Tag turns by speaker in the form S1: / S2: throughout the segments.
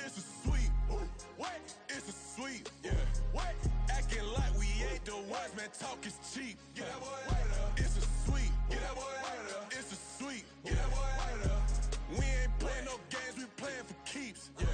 S1: It's a sweep. What? It's a sweep. Yeah. What? Acting like we ain't the ones, man. Talk is cheap. Get that boy out of there. It's a sweep. Get that boy out of there. It's a sweep. Get that boy out of there. We ain't playing no games, we playing for keeps. Yeah.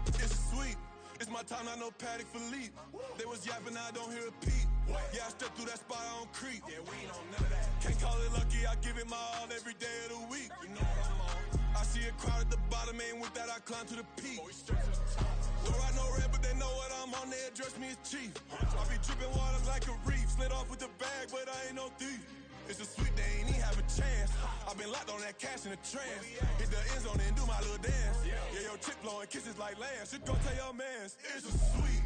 S1: It's a sweep. It's my time, I know Patek Philippe. They was yapping, I don't hear a peep. Yeah, I step through that spot, I don't creep. Yeah, we ain't on none of that. Can't call it lucky, I give it my all every day of the week. You know what I'm on. I see a crowd at the bottom, and with that I climb to the peak. Don't ride no red, but they know what I'm on, they address me as chief. I be dripping water like a reef, slid off with the bag, but I ain't no thief. It's a sweep, they ain't even have a chance. I've been locked on that cash in a trance. Hit the end zone and do my little dance. Yeah, your chick blowing kisses like Lance. You go tell your mans, it's a sweep.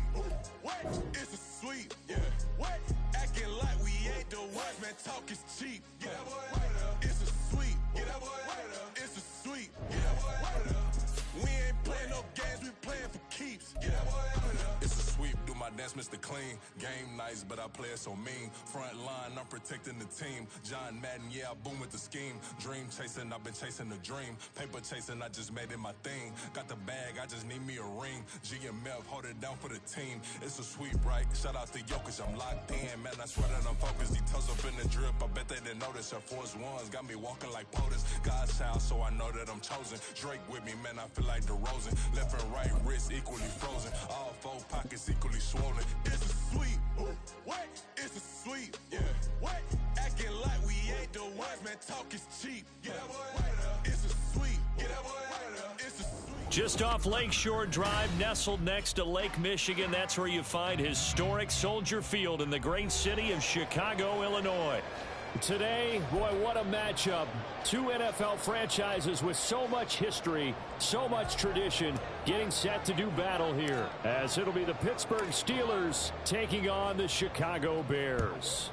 S1: What? It's a sweep. Yeah. What? Acting like we ain't the ones, man. Talk is cheap. Get that boy out of there. It's a sweep. Get that boy out of there. It's a sweep. Get that boy out of there. We ain't playing no games, we playing for keeps. Get that boy out of there.
S2: It's a sweep, do my dance, Mr. Clean. Game nice, but I play it so mean. Front line, I'm protecting the team. John Madden, yeah, I boom with the scheme. Dream chasing, I've been chasing the dream. Paper chasing, I just made it my thing. Got the bag, I just need me a ring. GMF, hold it down for the team. It's a sweep, right? Shout out to Jokic, I'm locked in. Man, I swear that I'm focused. He toes up in the drip, I bet they didn't notice. Air Force Ones got me walking like POTUS. God's child, so I know that I'm chosen. Drake with me, man, I feel like DeRozan. Left and right wrist equally frozen. All four pockets equally swollen.
S1: It's a sweep. What? It's a sweep. Yeah. What? Acting like we ain't the ones, man. Talk is cheap. Get that boy out of there. It's a sweep. Get that boy out of there. It's a sweep.
S3: Just off Lakeshore Drive, nestled next to Lake Michigan, that's where you find historic Soldier Field in the great city of Chicago, Illinois. Today, boy, what a matchup. Two NFL franchises with so much history, so much tradition, getting set to do battle here, as it'll be the Pittsburgh Steelers taking on the Chicago Bears.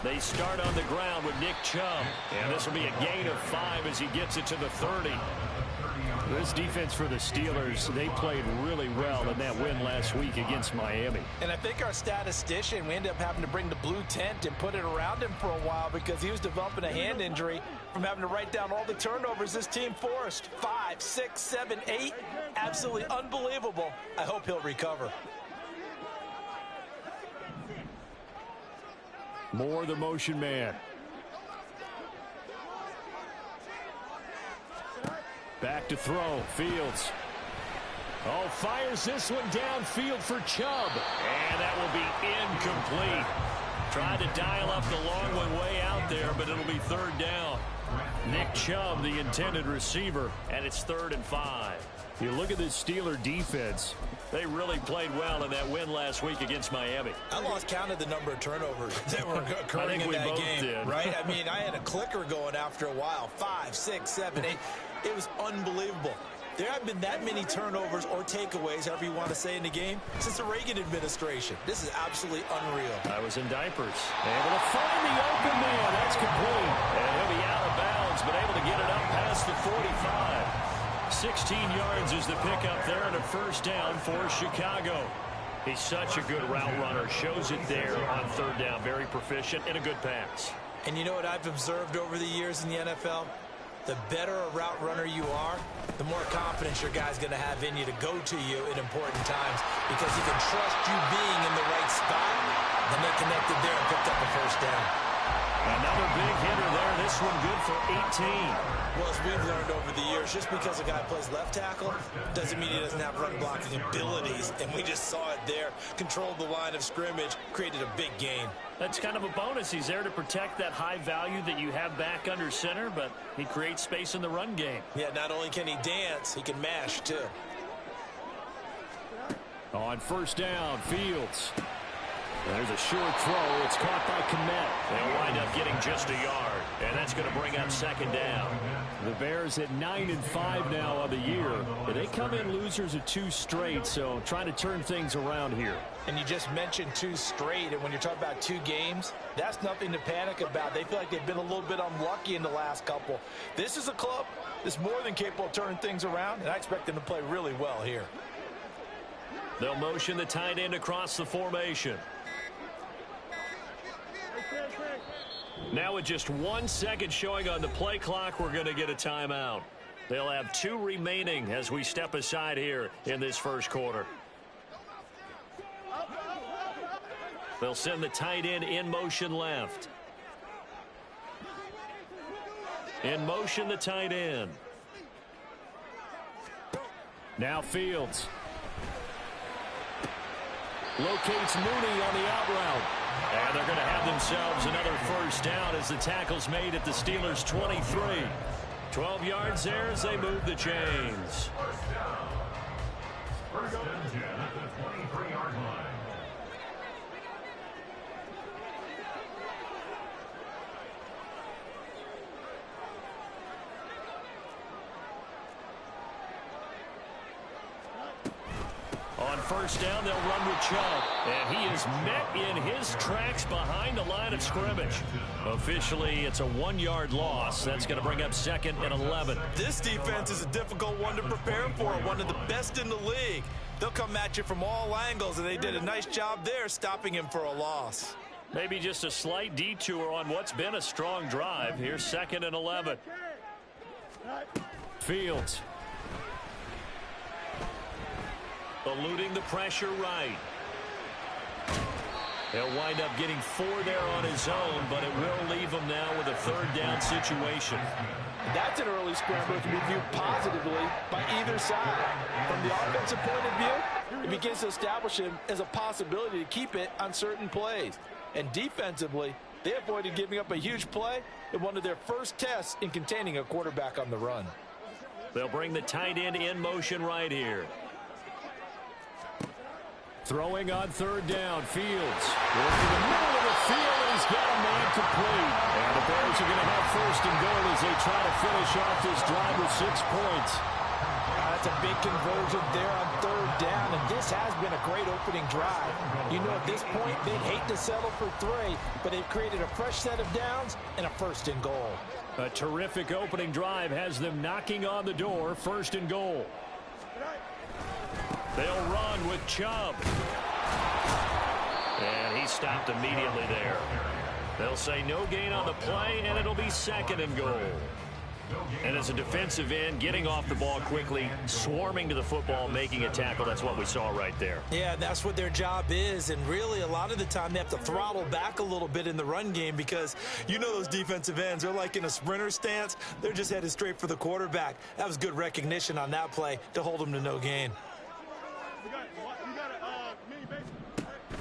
S3: They start on the ground with Nick Chubb, and this will be a gain of 5 as he gets it to the 30. This defense for the Steelers, they played really well in that win last week against Miami.
S4: And I think our statistician, we ended up having to bring the blue tent and put it around him for a while because he was developing a hand injury from having to write down all the turnovers this team forced. 5, 6, 7, 8. Absolutely unbelievable. I hope he'll recover.
S3: Moore, the motion man. Back to throw. Fields. Oh, fires this one downfield for Chubb. And that will be incomplete. Tried to dial up the long one way out there, but it'll be third down. Nick Chubb, the intended receiver, and it's 3rd and 5. You look at this Steeler defense. They really played well in that win last week against Miami.
S4: I lost count of the number of turnovers that were occurring in that game. Right? I mean, I had a clicker going after a while. 5, 6, 7, 8. It was unbelievable. There haven't been that many turnovers or takeaways, however you want to say, in the game since the Reagan administration. This is absolutely unreal.
S3: I was in diapers. Able to find the open man. That's complete. And he'll be out of bounds, but able to get it up past the 45. 16 yards is the pickup there and a first down for Chicago. He's such a good route runner. Shows it there on 3rd down. Very proficient and a good pass.
S4: And you know what I've observed over the years in the NFL? The better a route runner you are, the more confidence your guy's going to have in you to go to you in important times because he can trust you being in the right spot. And they connected there and picked up the first down.
S3: Another big hitter there. This one good for 18.
S4: Well, as we've learned over the years, just because a guy plays left tackle doesn't mean he doesn't have run blocking abilities. And we just saw it there. Controlled the line of scrimmage, created a big gain.
S3: That's kind of a bonus. He's there to protect that high value that you have back under center, but he creates space in the run game.
S4: Yeah, not only can he dance, he can mash too.
S3: On first down, Fields. There's a short throw. It's caught by Kmet. They'll wind up getting just a yard, and that's going to bring up 2nd down. The Bears at 9-5 now on the year. They come in losers of 2 straight, so trying to turn things around here.
S4: And you just mentioned 2 straight, and when you're talking about 2 games, that's nothing to panic about. They feel like they've been a little bit unlucky in the last couple. This is a club that's more than capable of turning things around, and I expect them to play really well here.
S3: They'll motion the tight end across the formation. Now with just 1 second showing on the play clock, we're going to get a timeout. They'll have 2 remaining as we step aside here in this first quarter. They'll send the tight end in motion left. In motion the tight end. Now Fields. Locates Mooney on the out route. And they're going to have themselves another first down as the tackle's made at the Steelers' 23. 12 yards there as they move the chains.
S5: First down at the 23-yard line.
S3: On first down. They'll run with Chubb. And he is met in his tracks behind the line of scrimmage. Officially, it's a 1-yard loss. That's going to bring up 2nd and 11.
S4: This defense is a difficult one to prepare for, one of the best in the league. They'll come at you from all angles, and they did a nice job there stopping him for a loss.
S3: Maybe just a slight detour on what's been a strong drive. Here's 2nd and 11. Fields. Eluding the pressure right. He'll wind up getting 4 there on his own, but it will leave him now with a 3rd down situation.
S6: That's an early scrambler to be viewed positively by either side. From the offensive point of view, it begins to establish him as a possibility to keep it on certain plays. And defensively, they avoided giving up a huge play in one of their first tests in containing a quarterback on the run.
S3: They'll bring the tight end in motion right here. Throwing on 3rd down, Fields. Going to the middle of the field, and he's got a man complete. And the Bears are going to have 1st and goal as they try to finish off this drive with 6 points.
S6: That's a big conversion there on 3rd down, and this has been a great opening drive. You know, at this point, they'd hate to settle for 3, but they've created a fresh set of downs and a 1st and goal.
S3: A terrific opening drive has them knocking on the door, 1st and goal. They'll run with Chubb. And he stopped immediately there. They'll say no gain on the play, and it'll be 2nd and goal. And as a defensive end, getting off the ball quickly, swarming to the football, making a tackle, that's what we saw right there.
S4: Yeah, that's what their job is, and really a lot of the time they have to throttle back a little bit in the run game because you know those defensive ends, they're like in a sprinter stance. They're just headed straight for the quarterback. That was good recognition on that play to hold him to no gain.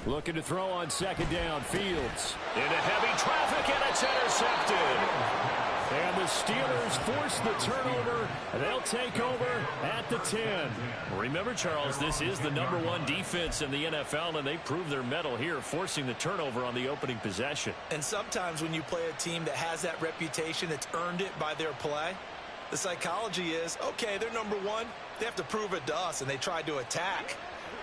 S3: Looking to throw on 2nd down, Fields. Into heavy traffic, and it's intercepted. And the Steelers force the turnover. They'll take over at the 10. Remember, Charles, this is the #1 defense in the NFL, and they prove their mettle here, forcing the turnover on the opening possession.
S4: And sometimes when you play a team that has that reputation, it's earned it by their play. The psychology is, okay, they're #1. They have to prove it to us, and they tried to attack.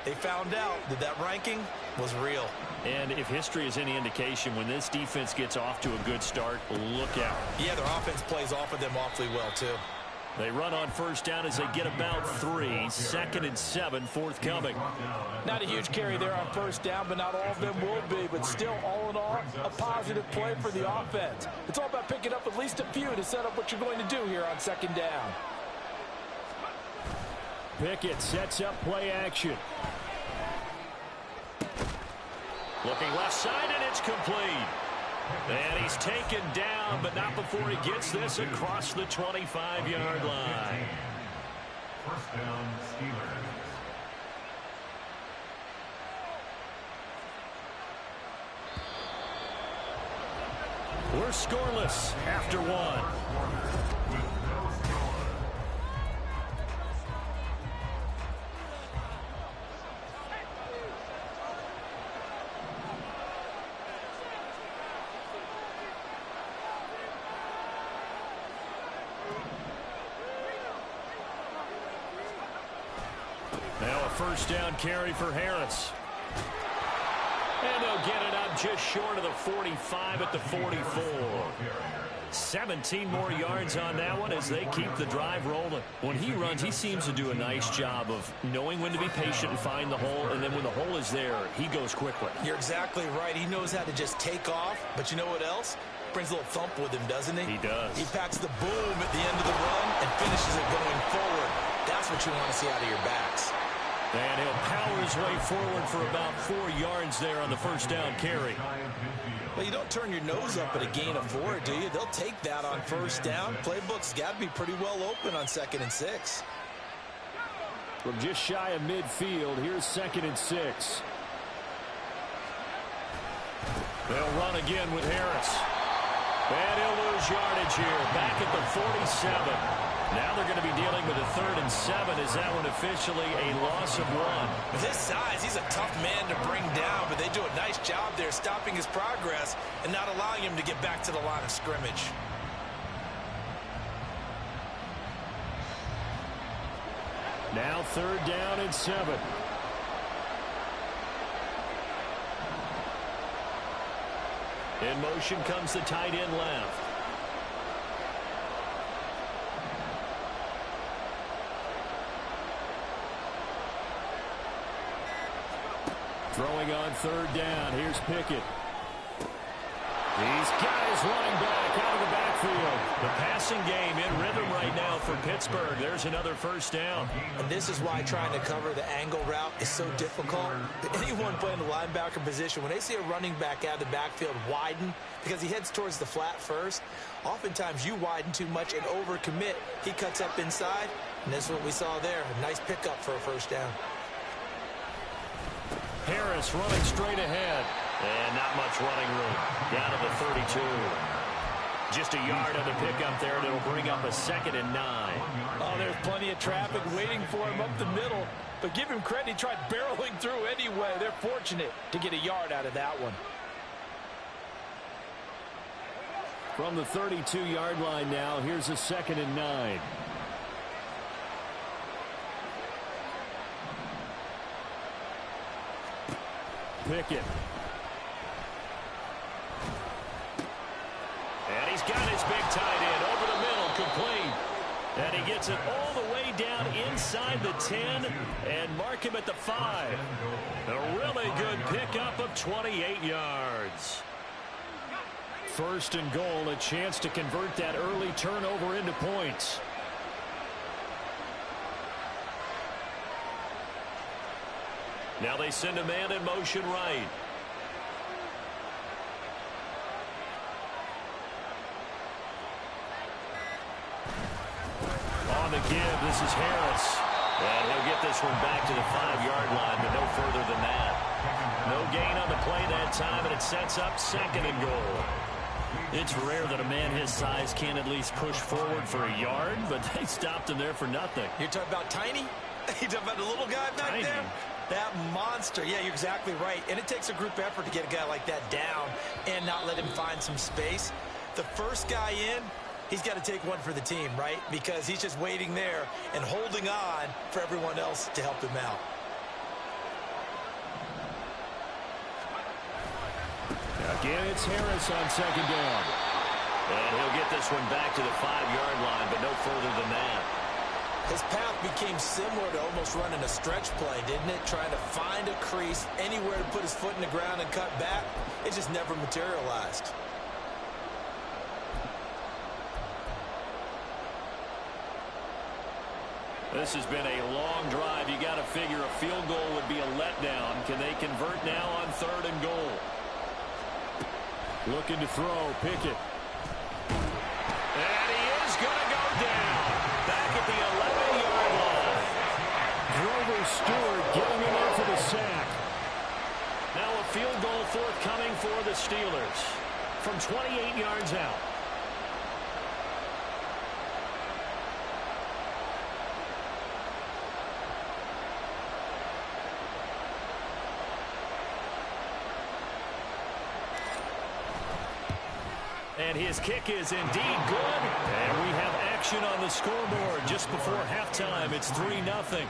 S4: They found out that that ranking was real.
S3: And if history is any indication, when this defense gets off to a good start, look out.
S4: Yeah, their offense plays off of them awfully well, too.
S3: They run on 1st down as they get about 3. 2nd and 7, forthcoming.
S6: Not a huge carry there on 1st down, but not all of them will be. But still, all in all, a positive play for the offense. It's all about picking up at least a few to set up what you're going to do here on 2nd down.
S3: Pickett sets up play action. Looking left side, and it's complete. And he's taken down, but not before he gets this across the 25-yard line.
S5: 1st down, Steelers.
S3: We're scoreless after 1. Now a 1st down carry for Harris. And they'll get it up just short of the 45 at the 44. 17 more yards on that one as they keep the drive rolling. When he runs, he seems to do a nice job of knowing when to be patient and find the hole, and then when the hole is there, he goes quickly.
S4: You're exactly right. He knows how to just take off, but you know what else? Brings a little thump with him, doesn't he?
S3: He does.
S4: He packs the boom at the end of the run and finishes it going forward. That's what you want to see out of your backs.
S3: And he'll power his way forward for about 4 yards there on the 1st down carry.
S4: Well, you don't turn your nose up at a gain of 4, do you? They'll take that on 1st down. Playbook's got to be pretty well open on 2nd and 6.
S3: From just shy of midfield, here's 2nd and 6. They'll run again with Harris. And he'll lose yardage here, back at the 47. Now they're going to be dealing with a 3rd and 7. Is that one officially a loss of 1?
S4: With his size, he's a tough man to bring down, but they do a nice job there stopping his progress and not allowing him to get back to the line of scrimmage.
S3: Now 3rd down and 7. In motion comes the tight end left. Throwing on third down. Here's Pickett. He's got his running back out of the backfield. The passing game in rhythm right now for Pittsburgh. There's another first down.
S4: And this is why trying to cover the angle route is so difficult. Anyone playing the linebacker position, when they see a running back out of the backfield widen, because he heads towards the flat first, oftentimes you widen too much and overcommit. He cuts up inside, and that's what we saw there. A nice pickup for a first down.
S3: Harris running straight ahead. And not much running room. Down to the 32. Just a yard on the pickup there, and it'll bring up a 2nd and 9.
S6: Oh, there's plenty of traffic waiting for him up the middle. But give him credit, he tried barreling through anyway. They're fortunate to get a yard out of that one.
S3: From the 32-yard line now, here's a 2nd and 9. Pickett. And he's got his big tight end over the middle, complete. And he gets it all the way down inside the 10 and mark him at the 5. A really good pickup of 28 yards. 1st and goal, a chance to convert that early turnover into points. Now they send a man in motion right. On the give, this is Harris. And he'll get this one back to the 5-yard line, but no further than that. No gain on the play that time, and it sets up 2nd and goal. It's rare that a man his size can at least push forward for a yard, but they stopped him there for nothing.
S4: You're talking about Tiny? You're talking about the little guy back there? That monster. Yeah, you're exactly right. And it takes a group effort to get a guy like that down and not let him find some space. The first guy in, he's got to take one for the team, right? Because he's just waiting there and holding on for everyone else to help him out.
S3: Again, it's Harris on 2nd down. And he'll get this one back to the 5-yard line, but no further than that.
S4: His path became similar to almost running a stretch play, didn't it? Trying to find a crease, anywhere to put his foot in the ground and cut back. It just never materialized.
S3: This has been a long drive. You got to figure a field goal would be a letdown. Can they convert now on 3rd and goal? Looking to throw, Pickett. And he is going to go down. Back at the 11-yard line. Grover Stewart getting in there for the sack. Now a field goal forthcoming for the Steelers from 28 yards out. And his kick is indeed good. And we have action on the scoreboard just before halftime. It's 3-0.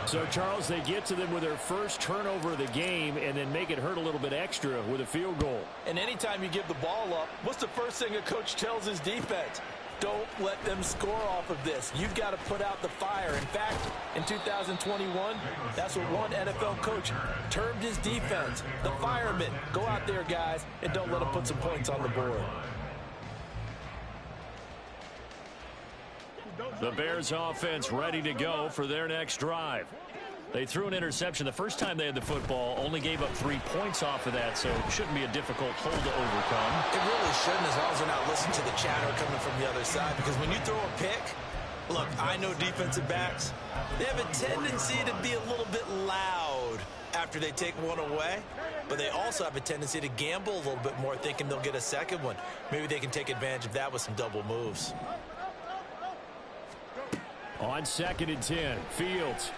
S3: So, Charles, they get to them with their first turnover of the game and then make it hurt a little bit extra with a field goal.
S6: And anytime you give the ball up, what's the first thing a coach tells his defense? Don't let them score off of this. You've got to put out the fire. In fact, in 2021, that's what one NFL coach termed his defense. The firemen. Go out there, guys, and don't let them put some points on the board.
S3: The Bears offense ready to go for their next drive. They threw an interception the first time they had the football, only gave up 3 points off of that, so it shouldn't be a difficult hole to overcome.
S4: It really shouldn't, as long as they're not listening to the chatter coming from the other side, because when you throw a pick, look, I know defensive backs, they have a tendency to be a little bit loud after they take one away, but they also have a tendency to gamble a little bit more, thinking they'll get a second one. Maybe they can take advantage of that with some double moves.
S3: On 2nd and 10, Fields.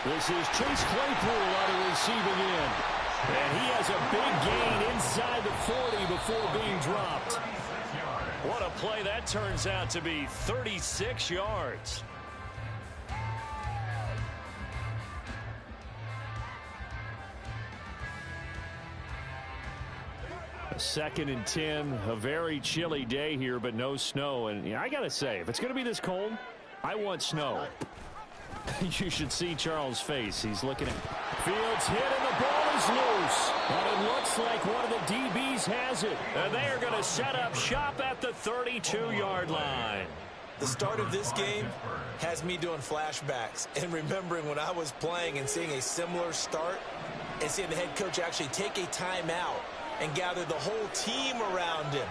S3: This is Chase Claypool on the receiving end. And he has a big gain inside the 40 before being dropped. What a play that turns out to be, 36 yards. 2nd and 10, a very chilly day here, but no snow. And I got to say, if it's going to be this cold, I want snow. You should see Charles' face. He's looking at Fields hit, and the ball is loose. But it looks like one of the DBs has it. And they are going to set up shop at the 32-yard line.
S4: The start of this game has me doing flashbacks and remembering when I was playing and seeing a similar start and seeing the head coach actually take a timeout and gather the whole team around him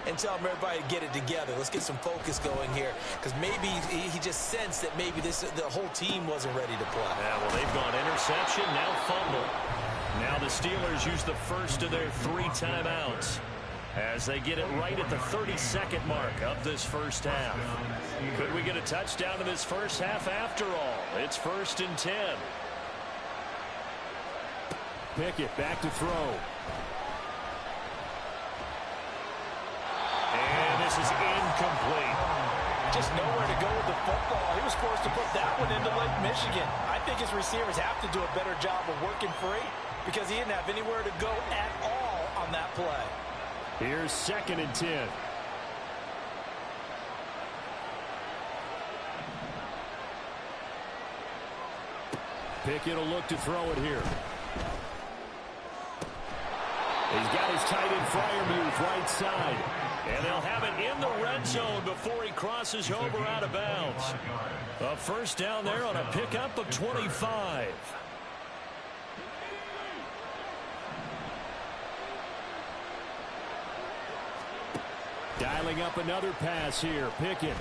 S4: and tell him everybody to get it together. Let's get some focus going here, because maybe he just sensed that maybe the whole team wasn't ready to play.
S3: Yeah, well, they've gone interception, now fumble. Now the Steelers use the first of their 3 timeouts as they get it right at the 32nd mark of this first half. Could we get a touchdown in this first half after all? It's 1st and 10. Pickett back to throw. And this is incomplete.
S6: Just nowhere to go with the football. He was forced to put that one into Lake Michigan. I think his receivers have to do a better job of working free because he didn't have anywhere to go at all on that play.
S3: Here's 2nd and 10. Pickett will look to throw it here. He's got his tight end Freiermuth right side. And they'll have it in the red zone before he crosses over out of bounds. A first down there on a pickup of 25. Dialing up another pass here. Pickett.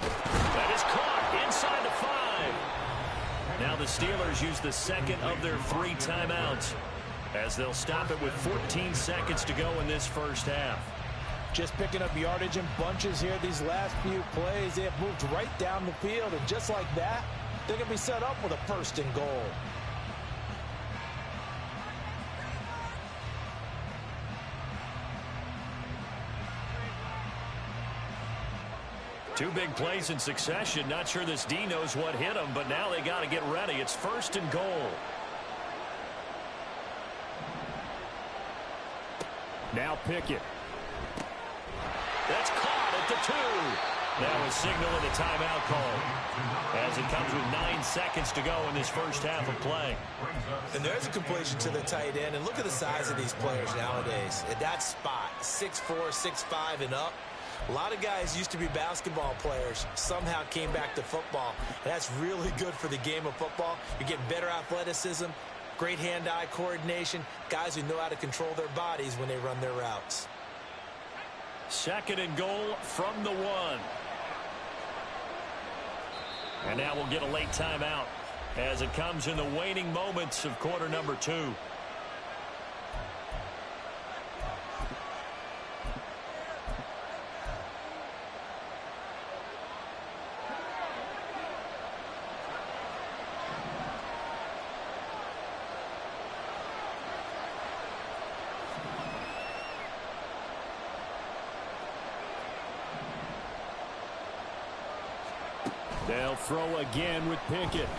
S3: That is caught inside the 5. Now the Steelers use the second of their 3 timeouts, as they'll stop it with 14 seconds to go in this first half.
S6: Just picking up yardage in bunches here these last few plays. They have moved right down the field, and just like that, they're going to be set up with a 1st and goal.
S3: Two big plays in succession. Not sure this D knows what hit him, but now they got to get ready. It's 1st and goal. Now Pickett. That's caught at the 2. That was signaling a timeout call, as it comes with 9 seconds to go in this first half of play.
S4: And there's a completion to the tight end. And look at the size of these players nowadays. At that spot, 6'4", 6'5", and up. A lot of guys used to be basketball players, somehow came back to football. And that's really good for the game of football. You're getting better athleticism, great hand-eye coordination, guys who know how to control their bodies when they run their routes.
S3: 2nd and goal from the 1. And now we'll get a late timeout as it comes in the waning moments of quarter number 2. They'll throw again with Pickett.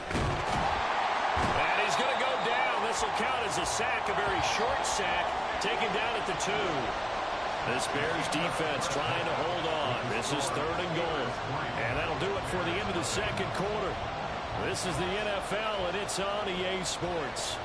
S3: And he's going to go down. This will count as a sack, a very short sack, taken down at the 2. This Bears defense trying to hold on. This is 3rd and goal. And that'll do it for the end of the second quarter. This is the NFL, and it's on EA Sports.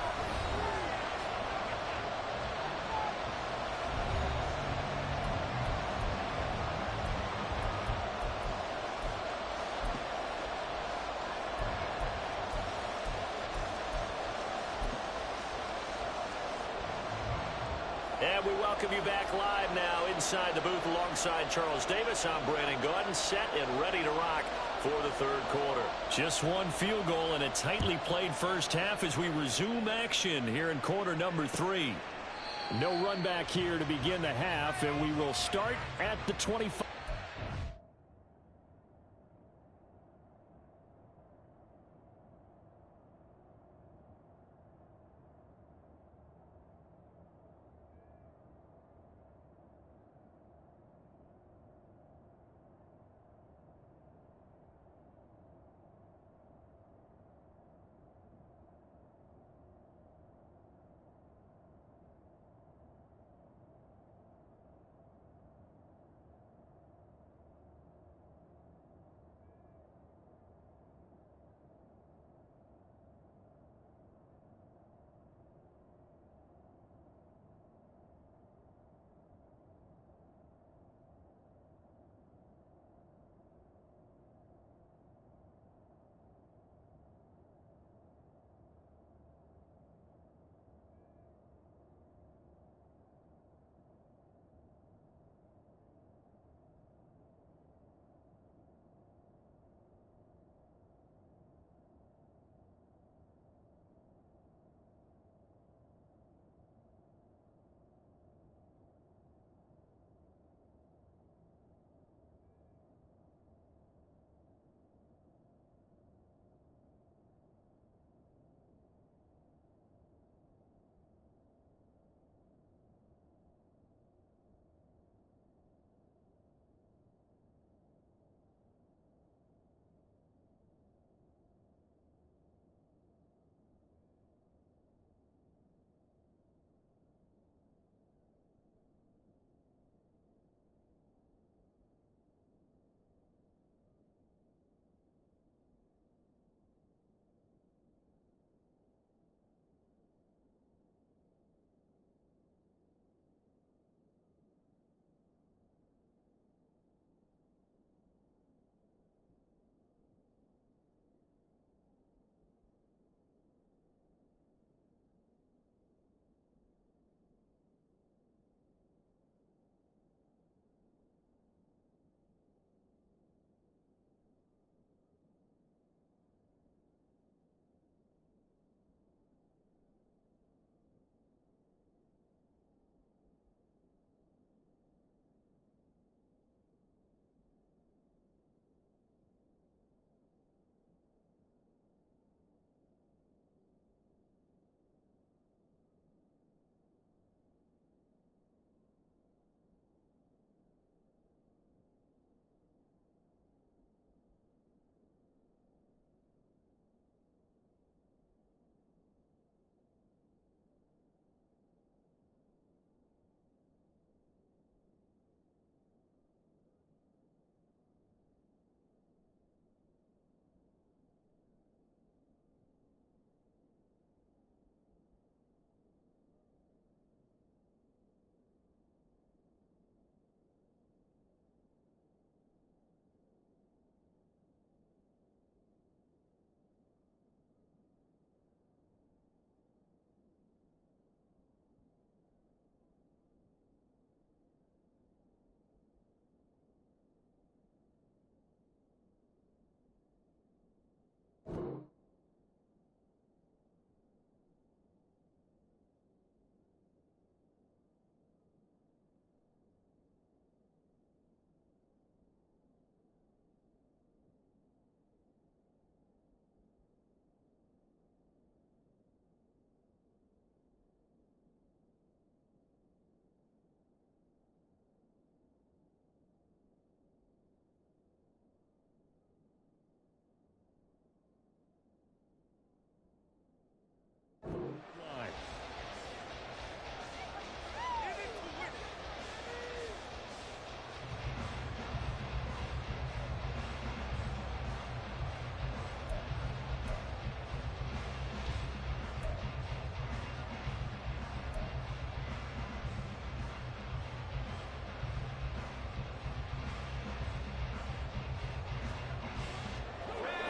S3: And we welcome you back live now inside the booth alongside Charles Davis. I'm Brandon Gaudin, set and ready to rock for the third quarter. Just one field goal and a tightly played first half as we resume action here in quarter number 3. No run back here to begin the half, and we will start at the 25.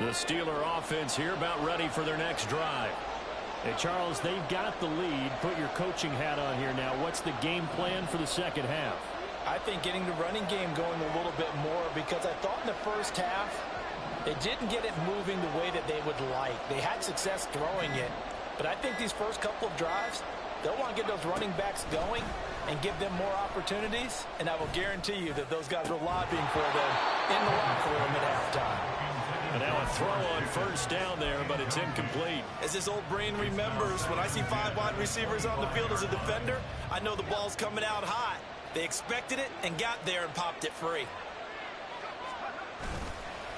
S3: The Steeler offense here about ready for their next drive. Hey, Charles, they've got the lead. Put your coaching hat on here now. What's the game plan for the second half?
S6: I think getting the running game going a little bit more, because I thought in the first half they didn't get it moving the way that they would like. They had success throwing it, but I think these first couple of drives, they'll want to get those running backs going and give them more opportunities, and I will guarantee you that those guys are lobbying for them in the locker room at halftime.
S3: And now a throw on first down there, but it's incomplete.
S4: As this old brain remembers, when I see 5 wide receivers on the field as a defender, I know the ball's coming out high. They expected it and got there and popped it free.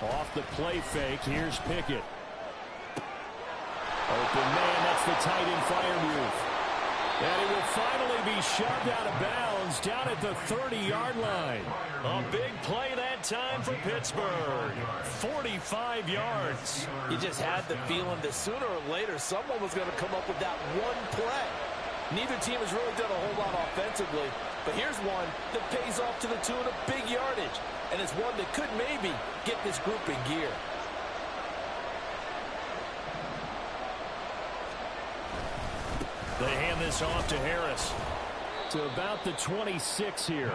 S3: Off the play fake, here's Pickett. Open man, that's the tight end fire move. And he will finally be shoved out of bounds down at the 30-yard line. A big play that time for Pittsburgh. 45 yards.
S6: You just had the feeling that sooner or later someone was going to come up with that one play. Neither team has really done a whole lot offensively, but here's one that pays off to the tune of big yardage, and it's one that could maybe get this group in gear.
S3: They hand this off to Harris. To about the 26 here.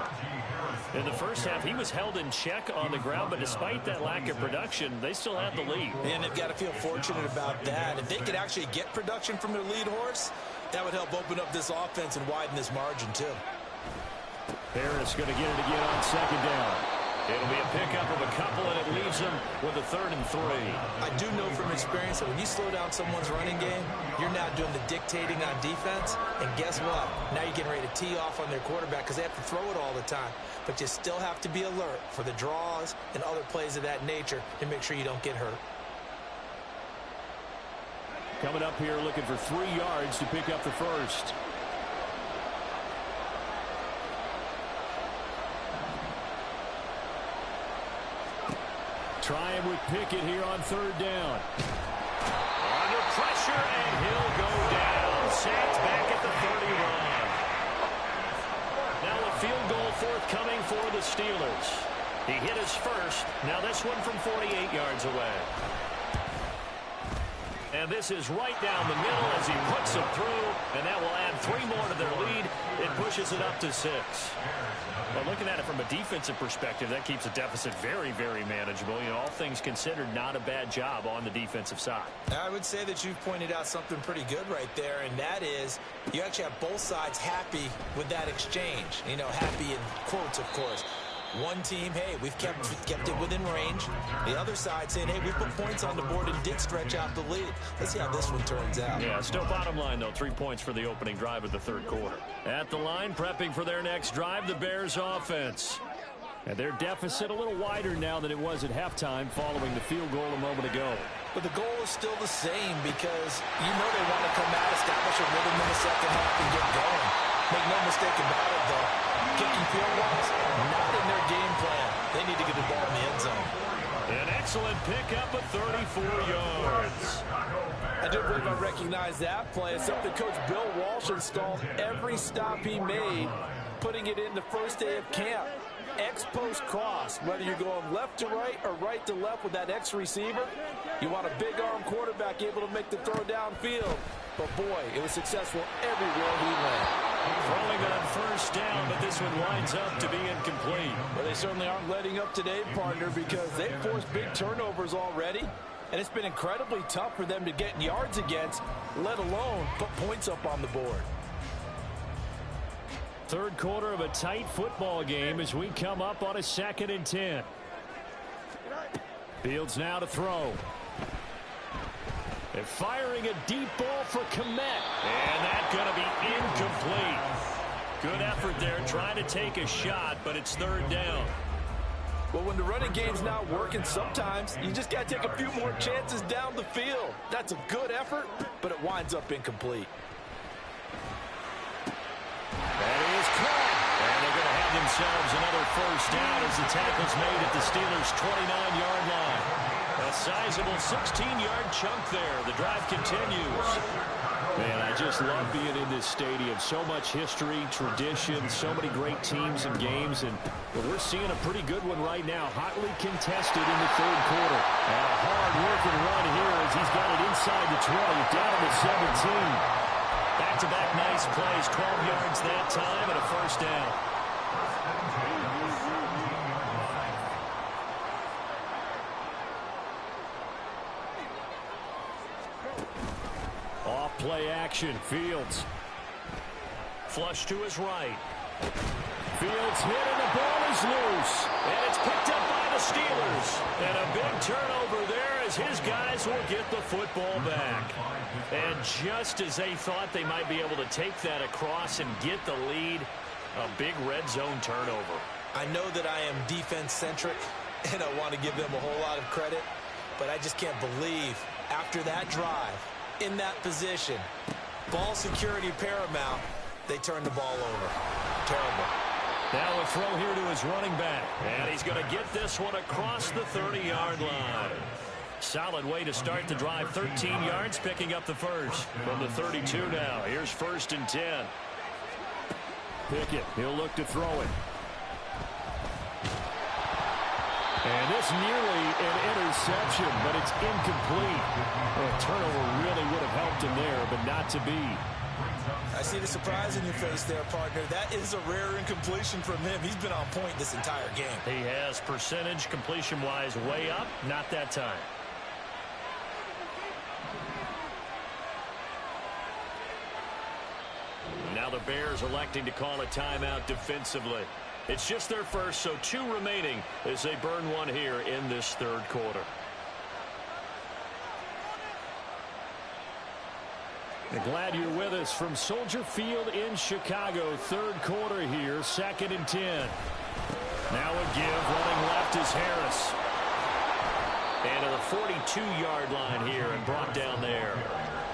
S3: In the first half, he was held in check on the ground, but despite that lack of production, they still have the lead.
S4: And they've got to feel fortunate about that. If they could actually get production from their lead horse, that would help open up this offense and widen this margin, too.
S3: Harris going to get it again on second down. It'll be a pickup of a couple, and it leaves them with a 3rd and 3.
S4: I do know from experience that when you slow down someone's running game, you're now doing the dictating on defense. And guess what? Now you're getting ready to tee off on their quarterback because they have to throw it all the time. But you still have to be alert for the draws and other plays of that nature to make sure you don't get hurt.
S3: Coming up here looking for 3 yards to pick up the first. Trying with Pickett here on 3rd down. Under pressure, and he'll go down. Sacked back at the 31. Now a field goal forthcoming for the Steelers. He hit his first. Now this one from 48 yards away. And this is right down the middle as he puts it through, and that will add 3 more to their lead. It pushes it up to 6. Well, looking at it from a defensive perspective, that keeps the deficit very, very manageable. You know, all things considered, not a bad job on the defensive side.
S4: I would say that you've pointed out something pretty good right there, and that is you actually have both sides happy with that exchange. You know, happy in quotes, of course. One team, hey, we've kept it within range. The other side saying, hey, we put points on the board and did stretch out the lead. Let's see how this one turns out.
S3: Yeah, still bottom line, though, 3 points for the opening drive of the 3rd quarter. At the line, prepping for their next drive, the Bears offense. And their deficit a little wider now than it was at halftime following the field goal a moment ago.
S6: But the goal is still the same because you know they want to come out, establish a rhythm in the second half and get going. Make no mistake about it, though. Kicking field goals, not in their game plan. They need to get the ball in the end zone.
S3: An excellent pickup of 34 yards.
S6: I do believe I recognize that play. It's something Coach Bill Walsh installed every stop he made, putting it in the first day of camp. X-post cross, whether you're going left to right or right to left with that X receiver, you want a big arm quarterback able to make the throw downfield. But boy, it was successful everywhere he went.
S3: Throwing on first down, but this one winds up to be incomplete.
S6: Well, they certainly aren't letting up today, partner, because they've forced big turnovers already, and it's been incredibly tough for them to get yards against, let alone put points up on the board.
S3: 3rd quarter of a tight football game as we come up on a 2nd and 10. Fields now to throw. They're firing a deep ball for Kmet. And that's going to be incomplete. Good effort there trying to take a shot, but it's 3rd down.
S6: Well, when the running game's not working, sometimes you just got to take a few more chances down the field. That's a good effort, but it winds up incomplete.
S3: That is caught. And they're going to have themselves another first down as the tackle's made at the Steelers' 29-yard line. A sizable 16-yard chunk there. The drive continues. Man, I just love being in this stadium. So much history, tradition, so many great teams and games. And we're seeing a pretty good one right now. Hotly contested in the third quarter. And a hard-working run here as he's got it inside the 20, down to the 17. Back-to-back nice plays, 12 yards that time, and a first down. Off play action, Fields. Flush to his right. Fields hit and the ball is loose. And it's picked up by the Steelers. And a big turnover there as his guys will get the football back. And just as they thought they might be able to take that across and get the lead, a big red zone turnover.
S4: I know that I am defense-centric, and I want to give them a whole lot of credit, but I just can't believe after that drive, in that position, ball security paramount, they turn the ball over. Terrible.
S3: Now a throw here to his running back. And he's going to get this one across the 30-yard line. Solid way to start the drive. 13 yards, picking up the first. From the 32 now. Here's 1st and 10. Pickett, he'll look to throw it. And this nearly an interception, but it's incomplete. A turnover really would have helped him there, but not to be.
S4: I see the surprise in your face there, partner. That is a rare incompletion from him. He's been on point this entire game.
S3: He has percentage completion-wise way up. Not that time. Now the Bears electing to call a timeout defensively. It's just their first, so 2 remaining as they burn one here in this third quarter. Glad you're with us from Soldier Field in Chicago. Third quarter here, 2nd and 10. Now a give, running left is Harris. And to the 42-yard line here and brought down there.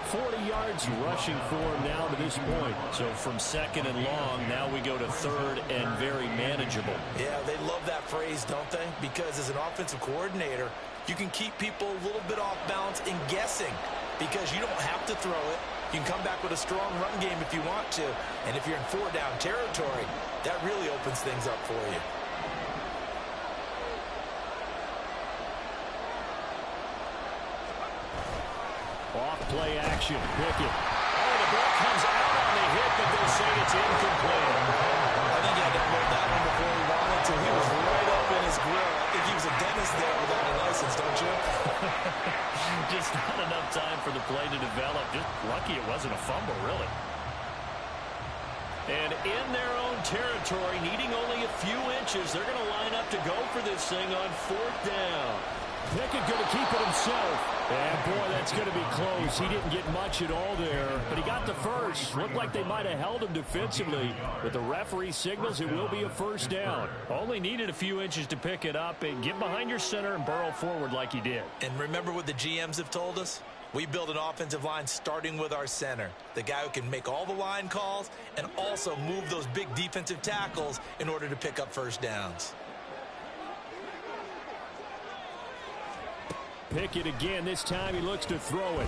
S3: 40 yards rushing for him now to this point. So from 2nd and long, now we go to 3rd and very manageable.
S4: Yeah, they love that phrase, don't they? Because as an offensive coordinator, you can keep people a little bit off balance and guessing because you don't have to throw it. You can come back with a strong run game if you want to. And if you're in 4-down territory, that really opens things up for you.
S3: Off play action. Pickett. Oh, the ball comes out on the hit, but they say it's incomplete.
S4: I think he had to hold that one before he wanted to. He was right up in his grill. I think he was a dentist there without a license, don't you?
S3: Just not enough time for the play to develop. Just lucky it wasn't a fumble, really. And in their own territory, needing only a few inches, they're going to line up to go for this thing on 4th down. Pickett going to keep it himself. And, boy, that's going to be close. He didn't get much at all there, but he got the first. Looked like they might have held him defensively, but the referee signals it will be a first down. Only needed a few inches to pick it up and get behind your center and burrow forward like he did.
S4: And remember what the GMs have told us? We build an offensive line starting with our center, the guy who can make all the line calls and also move those big defensive tackles in order to pick up first downs.
S3: Pickett again. This time he looks to throw it.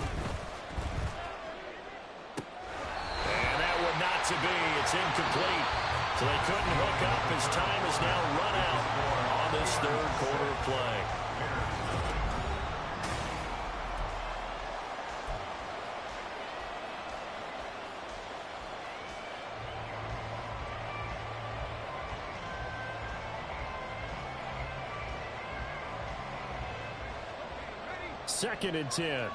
S3: And that one not to be. It's incomplete. So they couldn't hook up. His time is now run out on this third quarter play. Second and 10.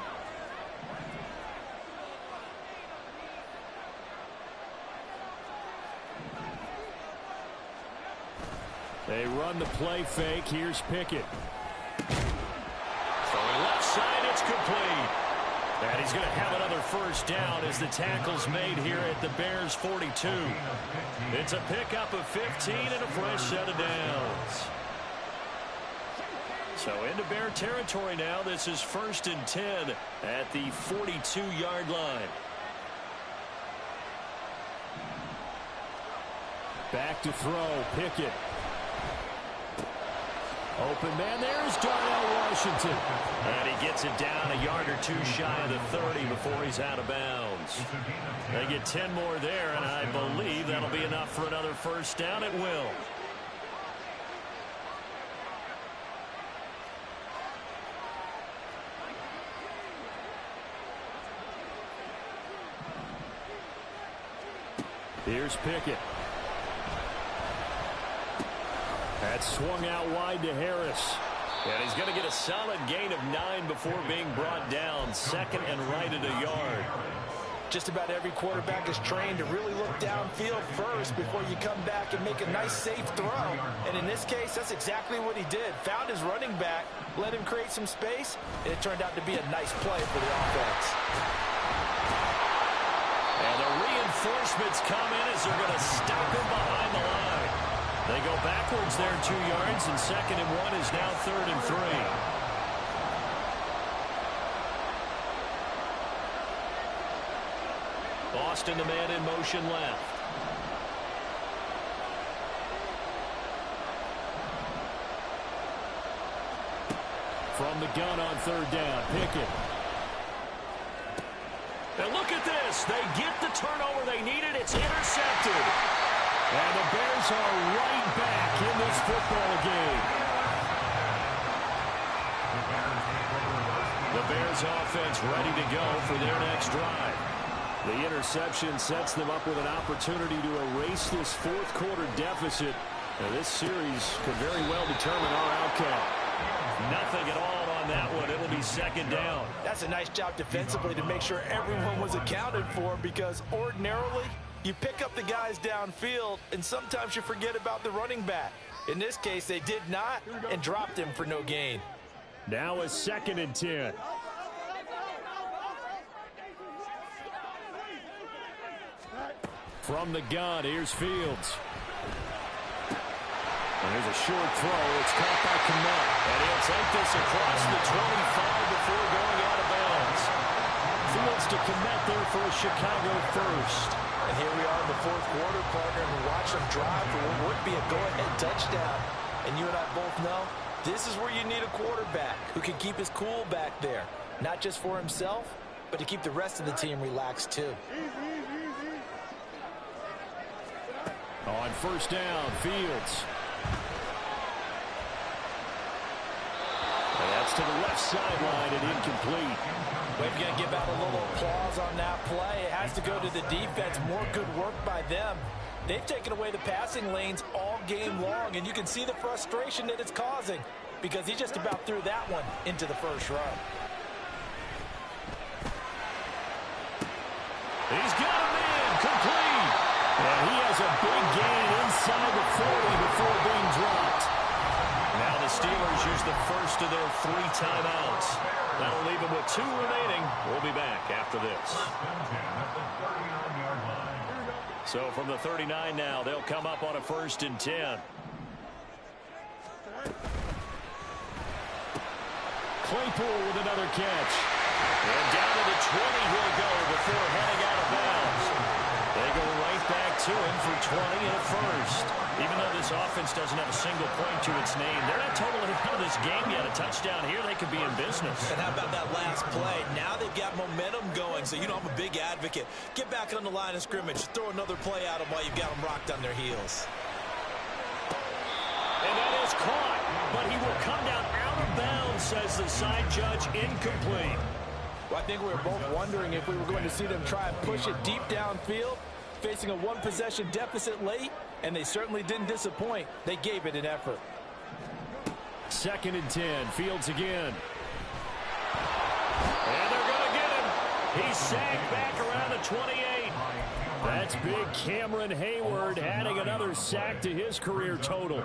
S3: They run the play fake. Here's Pickett. Throwing left side, it's complete. And he's going to have another first down as the tackle's made here at the Bears 42. It's a pickup of 15 and a fresh set of downs. So into Bear territory now. This is 1st and 10 at the 42-yard line. Back to throw, Pickett. Open man, there's Darnell Washington. And he gets it down a yard or two shy of the 30 before he's out of bounds. They get 10 more there, and I believe that'll be enough for another first down. It will. Here's Pickett. That's swung out wide to Harris. And he's going to get a solid gain of 9 before being brought down. Second and right at a yard.
S6: Just about every quarterback is trained to really look downfield first before you come back and make a nice, safe throw. And in this case, that's exactly what he did. Found his running back, let him create some space, and it turned out to be a nice play for the offense.
S3: And the reinforcements come in as they're going to stop him behind the line. They go backwards there 2 yards, and 2nd and 1 is now 3rd and 3. Boston, the man in motion left. From the gun on 3rd down, Pickett. And look at this. They get the turnover they needed. It's intercepted. And the Bears are right back in this football game. The Bears offense ready to go for their next drive. The interception sets them up with an opportunity to erase this 4th quarter deficit. Now, this series could very well determine our outcome. Nothing at all on that one. It'll be 2nd down.
S6: That's a nice job defensively to make sure everyone was accounted for, because ordinarily you pick up the guys downfield and sometimes you forget about the running back. In this case, they did not and dropped him for no gain.
S3: Now a 2nd and 10. From the gun, here's Fields. And there's a short throw. It's caught by Kmet. And he'll take this across the 25 before going out of bounds. Fields to Kmet there for a Chicago first.
S6: And here we are in the 4th quarter, partner, and watch them drive for what would be a go-ahead touchdown. And you and I both know this is where you need a quarterback who can keep his cool back there. Not just for himself, but to keep the rest of the team relaxed too.
S3: On 1st down, Fields. And that's to the left sideline and incomplete.
S6: We're going to give out a little applause on that play. It has to go to the defense. More good work by them. They've taken away the passing lanes all game long, and you can see the frustration that it's causing because he just about threw that one into the first row.
S3: He's got him in, complete. And he has a big gain inside the 40 before being dropped. Now the Steelers use the first of their 3 timeouts. That'll leave them with 2 remaining. We'll be back after this. So from the 39 now, they'll come up on a 1st and 10. Claypool with another catch. And down to the 20 he'll go before heading out of bounds. They go right back to him for 20 and a first. Even though this offense doesn't have a single point to its name, they're not totally out of this game yet. A touchdown here, they could be in business.
S6: And how about that last play? Now they've got momentum going, so you know I'm a big advocate. Get back on the line of scrimmage. Throw another play at them while you've got them rocked on their heels.
S3: And that is caught, but he will come down out of bounds, says the side judge, incomplete.
S6: Well, I think we were both wondering if we were going to see them try and push it deep downfield, facing a 1-possession deficit late, and they certainly didn't disappoint. They gave it an effort.
S3: 2nd and 10, Fields again. And they're going to get him. He's sacked back around the 28. That's big Cameron Hayward adding another sack to his career total.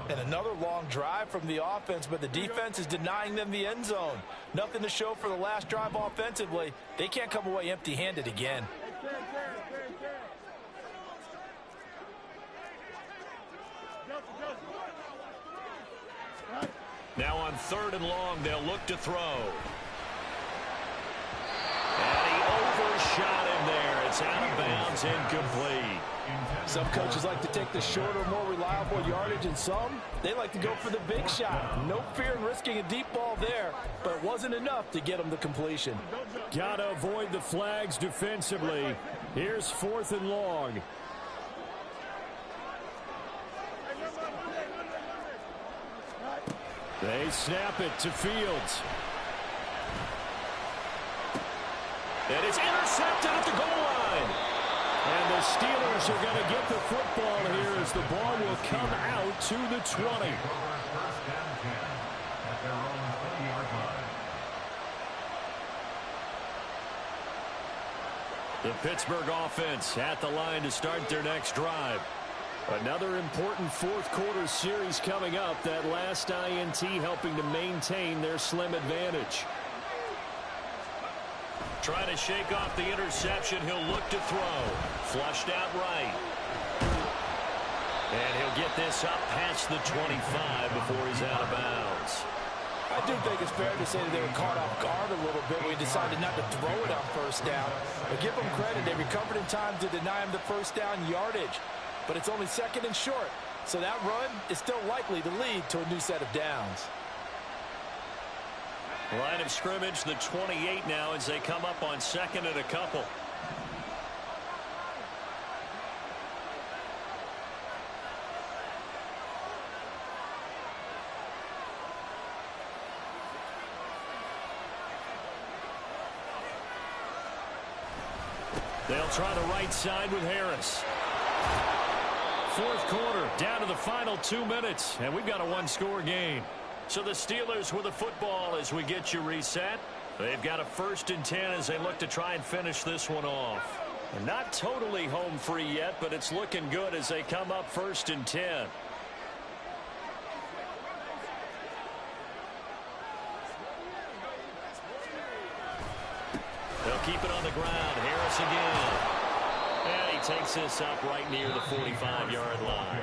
S6: And another long drive from the offense, but the defense is denying them the end zone. Nothing to show for the last drive offensively. They can't come away empty-handed again.
S3: Now on 3rd and long, they'll look to throw. And he overshot him there. It's out of bounds, incomplete.
S6: Some coaches like to take the shorter, more reliable yardage, and some, they like to go for the big shot. No fear in risking a deep ball there, but it wasn't enough to get them the completion.
S3: Got to avoid the flags defensively. Here's 4th and long. They snap it to Fields. And it's intercepted at the goal line. And the Steelers are going to get the football here as the ball will come out to the 20.
S5: First down 10 at their own 20-yard line.
S3: The Pittsburgh offense at the line to start their next drive. Another important fourth quarter series coming up. That last INT helping to maintain their slim advantage. Trying to shake off the interception. He'll look to throw. Flushed out right. And he'll get this up past the 25 before he's out of bounds.
S6: I do think it's fair to say that they were caught off guard a little bit when he decided not to throw it on first down. But give them credit. They recovered in time to deny him the first down yardage. But it's only 2nd and short. So that run is still likely to lead to a new set of downs.
S3: Line of scrimmage, the 28 now as they come up on 2nd and a couple. They'll try the right side with Harris. Fourth quarter, down to the final 2 minutes, and we've got a one-score game. So the Steelers with the football as we get you reset. They've got a 1st and 10 as they look to try and finish this one off. And not totally home free yet, but it's looking good as they come up 1st and 10. They'll keep it on the ground. Harris again. And he takes this up right near the 45-yard line.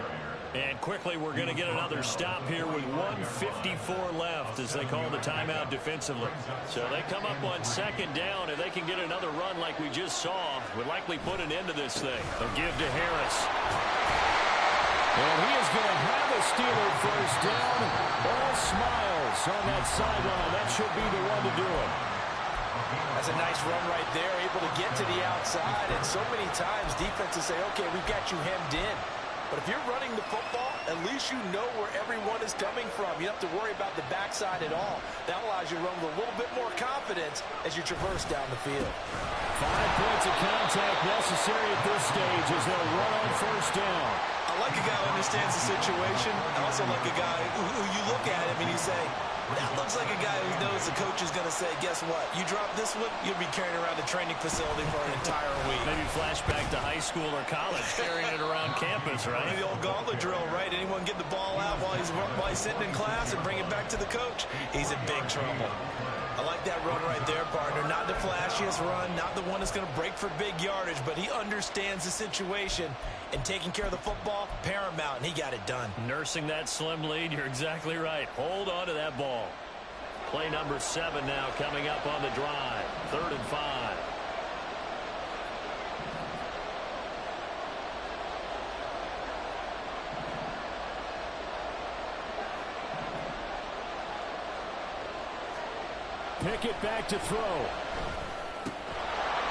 S3: And quickly, we're going to get another stop here with 1:54 left as they call the timeout defensively. So they come up on 2nd down, and they can get another run like we just saw. Would likely put an end to this thing. They'll give to Harris. And he is going to have a Steeler first down. All smiles on that sideline. That should be the one to do it.
S6: That's a nice run right there, able to get to the outside. And so many times defenses say, okay, we've got you hemmed in. But if you're running the football, at least you know where everyone is coming from. You don't have to worry about the backside at all. That allows you to run with a little bit more confidence as you traverse down the field.
S3: 5 points of contact necessary at this stage as they'll run on first down.
S4: I like a guy who understands the situation. I also like a guy who you look at him and you say, that looks like a guy who knows the coach is going to say, guess what? You drop this one, you'll be carrying around the training facility for an entire week.
S3: Maybe flashback to high school or college, carrying it around campus, right?
S4: The old gauntlet drill, right? Anyone get the ball out while he's sitting in class and bring it back to the coach? He's in big trouble. I like that run right there, partner. Not the flashiest run, not the one that's going to break for big yardage, but he understands the situation, and taking care of the football, paramount, and he got it done.
S3: Nursing that slim lead, you're exactly right. Hold on to that ball. Play number 7 now coming up on the drive. 3rd and 5. Pickett back to throw.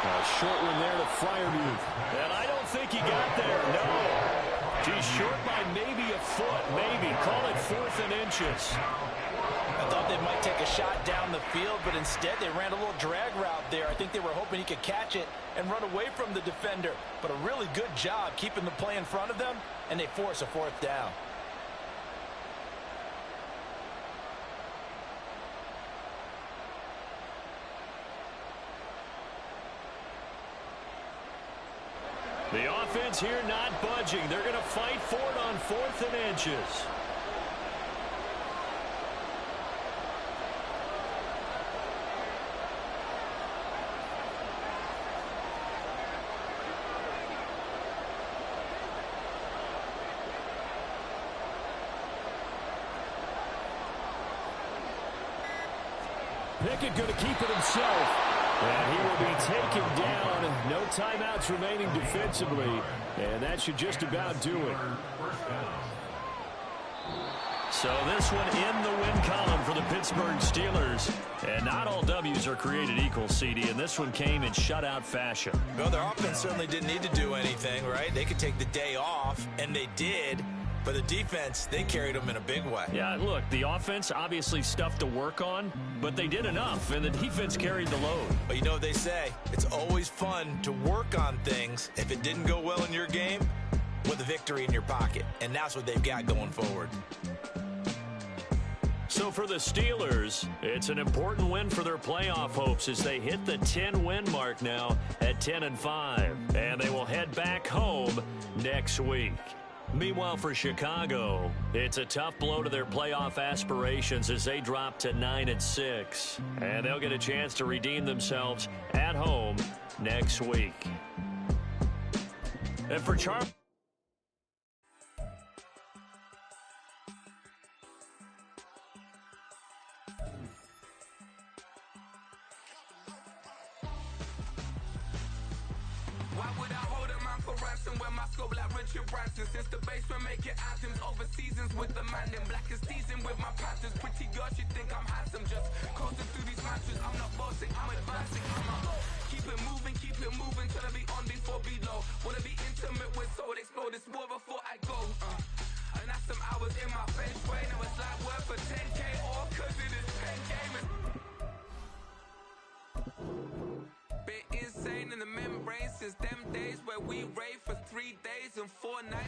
S3: A short one there to Freiermuth. And I don't think he got there, no. He's short by maybe a foot, maybe. Call it 4th and inches.
S6: I thought they might take a shot down the field, but instead they ran a little drag route there. I think they were hoping he could catch it and run away from the defender. But a really good job keeping the play in front of them, and they force a 4th down. The offense here not budging. They're going to fight for it on 4th and inches. Pickett going to keep it himself.
S3: And he will be taken down. No timeouts remaining defensively. And that should just about do it. So this one in the win column for the Pittsburgh Steelers. And not all W's are created equal, CD, and this one came in shutout fashion.
S4: Well, their offense certainly didn't need to do anything, right? They could take the day off, and they did. But the defense, they carried them in a big way.
S3: Yeah, look, the offense, obviously stuff to work on, but they did enough, and the defense carried the load.
S4: But you know what they say? It's always fun to work on things if it didn't go well in your game with a victory in your pocket, and that's what they've got going forward.
S3: So for the Steelers, it's an important win for their playoff hopes as they hit the 10-win mark now at 10-5, and they will head back home next week. Meanwhile, for Chicago, it's a tough blow to their playoff aspirations as they drop to 9-6, and they'll get a chance to redeem themselves at home next week. And for Charles.
S1: Since the basement making anthems over seasons with the man in black is seasoned with my patterns. Pretty girls, you think I'm handsome, just coasting through these matches. I'm not bossing, I'm advancing. Keep it moving, trying to be on before below. Wanna be intimate with soul, explore this war before I go. And that's some hours in my face, way. Now it's like work for 10K, all cause it is pen gaming. Bit insane in the membrane since them days where we rave for 3 days and 4 nights.